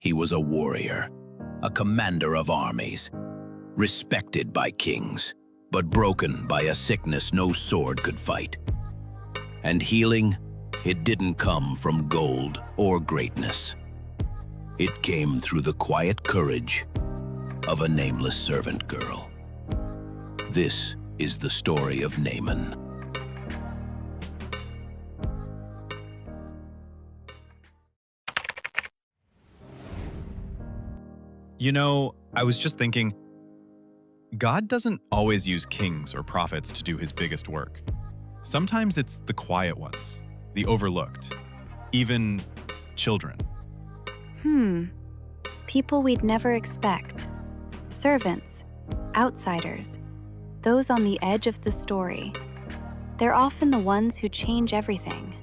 He was a warrior, a commander of armies, respected by kings, but broken by a sickness no sword could fight. And healing, it didn't come from gold or greatness. It came through the quiet courage of a nameless servant girl. This is the story of Naaman. You know, I was just thinking, God doesn't always use kings or prophets to do his biggest work. Sometimes it's the quiet ones, the overlooked, even children. People we'd never expect. Servants, outsiders, those on the edge of the story. They're often the ones who change everything.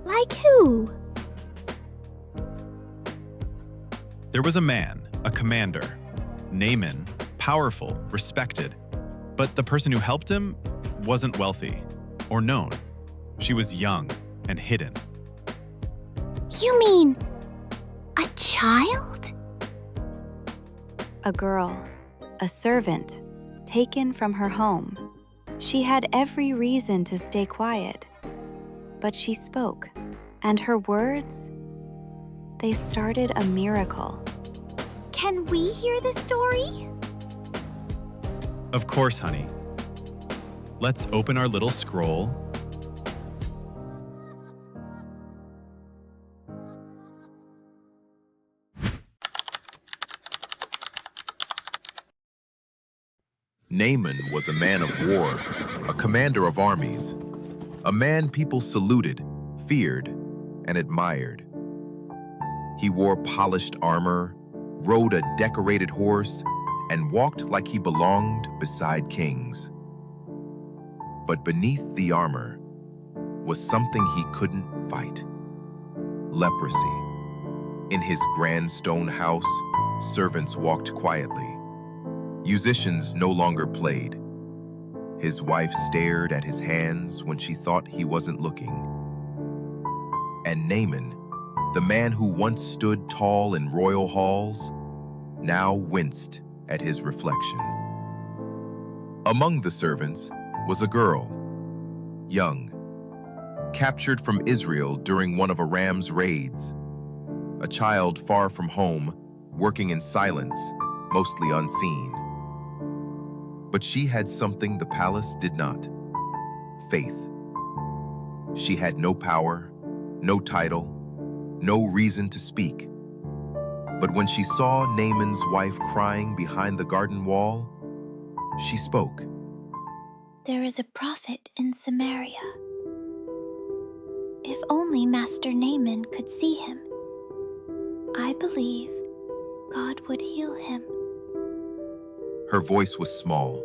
Like who? There was a man, a commander, Naaman, powerful, respected, but the person who helped him wasn't wealthy or known. She was young and hidden. You mean a child? A girl, a servant, taken from her home. She had every reason to stay quiet, but she spoke, and her words, they started a miracle. Can we hear the story? Of course, honey. Let's open our little scroll. Naaman was a man of war, a commander of armies, a man people saluted, feared, and admired. He wore polished armor, rode a decorated horse, and walked like he belonged beside kings. But beneath the armor was something he couldn't fight: leprosy. In his grand stone house, servants walked quietly. Musicians no longer played. His wife stared at his hands when she thought he wasn't looking. And Naaman, the man who once stood tall in royal halls, now winced at his reflection. Among the servants was a girl, young, captured from Israel during one of Aram's raids. A child far from home, working in silence, mostly unseen. But she had something the palace did not: faith. She had no power, no title, no reason to speak. But when she saw Naaman's wife crying behind the garden wall, she spoke. There is a prophet in Samaria. If only Master Naaman could see him, I believe God would heal him. Her voice was small,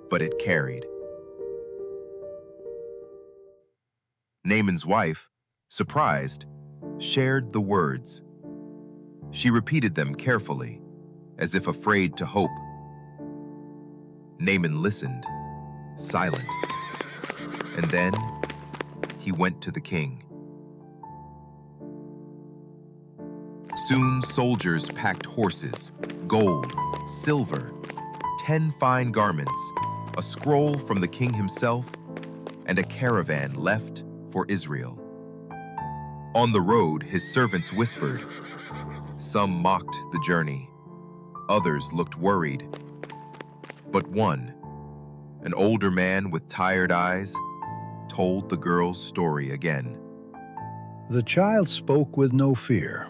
but it carried. Naaman's wife, surprised, shared the words. She repeated them carefully, as if afraid to hope. Naaman listened, silent, and then he went to the king. Soon soldiers packed horses, gold, silver, 10 fine garments, a scroll from the king himself, and a caravan left for Israel. On the road, his servants whispered. Some mocked the journey. Others looked worried. But one, an older man with tired eyes, told the girl's story again. The child spoke with no fear.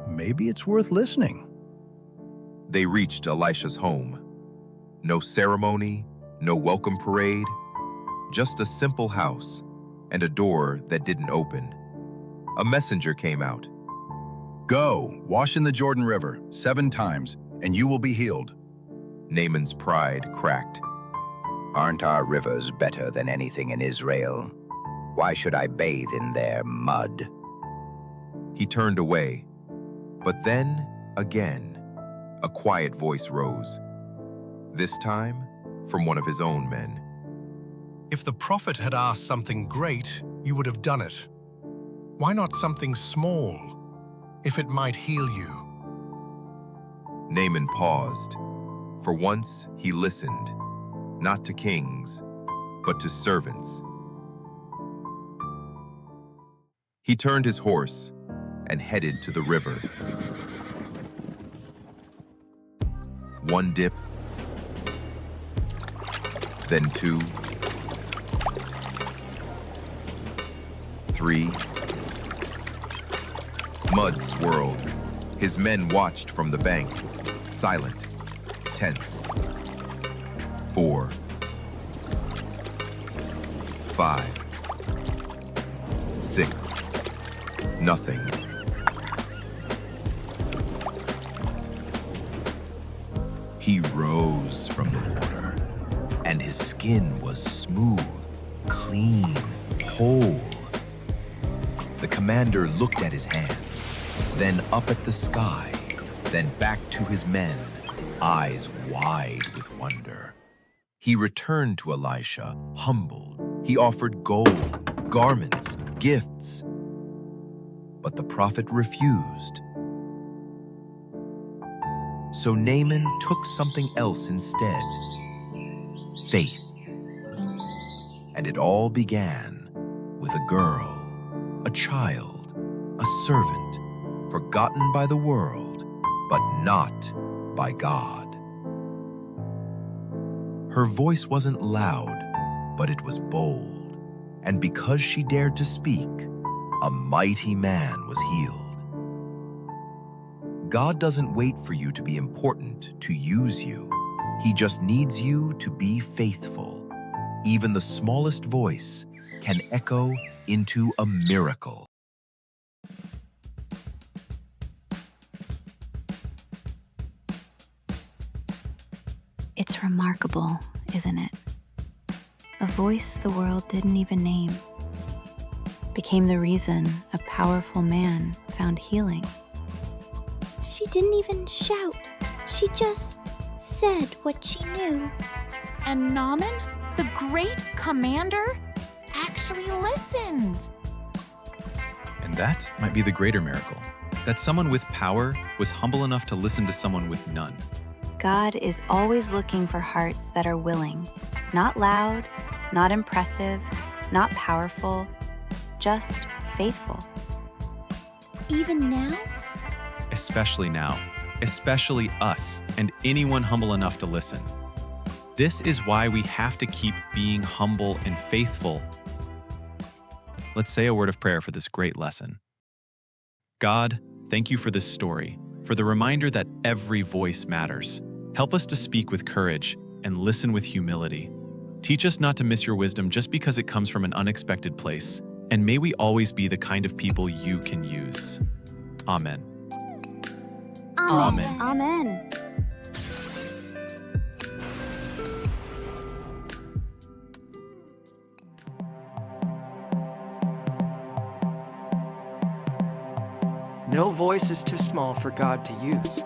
Maybe it's worth listening. They reached Elisha's home. No ceremony, no welcome parade, just a simple house and a door that didn't open. A messenger came out. Go, wash in the Jordan River 7 times, and you will be healed. Naaman's pride cracked. Aren't our rivers better than anything in Israel? Why should I bathe in their mud? He turned away, but then, again, a quiet voice rose. This time, from one of his own men. If the prophet had asked something great, you would have done it. Why not something small? if it might heal you." Naaman paused. For once, he listened, not to kings, but to servants. He turned his horse and headed to the river. One dip, then two, three. Mud swirled. His men watched from the bank, silent, tense. 4, 5, 6. Nothing. He rose from the water, and his skin was smooth, clean, whole. The commander looked at his hands, then up at the sky, then back to his men, eyes wide with wonder. He returned to Elisha, humbled. He offered gold, garments, gifts. But the prophet refused. So Naaman took something else instead: faith. And it all began with a girl, a child, a servant, forgotten by the world, but not by God. Her voice wasn't loud, but it was bold. And because she dared to speak, a mighty man was healed. God doesn't wait for you to be important to use you. He just needs you to be faithful. Even the smallest voice can echo into a miracle. It's remarkable, isn't it? A voice the world didn't even name became the reason a powerful man found healing. She didn't even shout. She just said what she knew. And Naaman, the great commander, actually listened. And that might be the greater miracle, that someone with power was humble enough to listen to someone with none. God is always looking for hearts that are willing, not loud, not impressive, not powerful, just faithful. Even now? Especially now, especially us and anyone humble enough to listen. This is why we have to keep being humble and faithful. Let's say a word of prayer for this great lesson. God, thank you for this story, for the reminder that every voice matters. Help us to speak with courage and listen with humility. Teach us not to miss your wisdom just because it comes from an unexpected place, and may we always be the kind of people you can use. Amen. Amen. Amen. No voice is too small for God to use.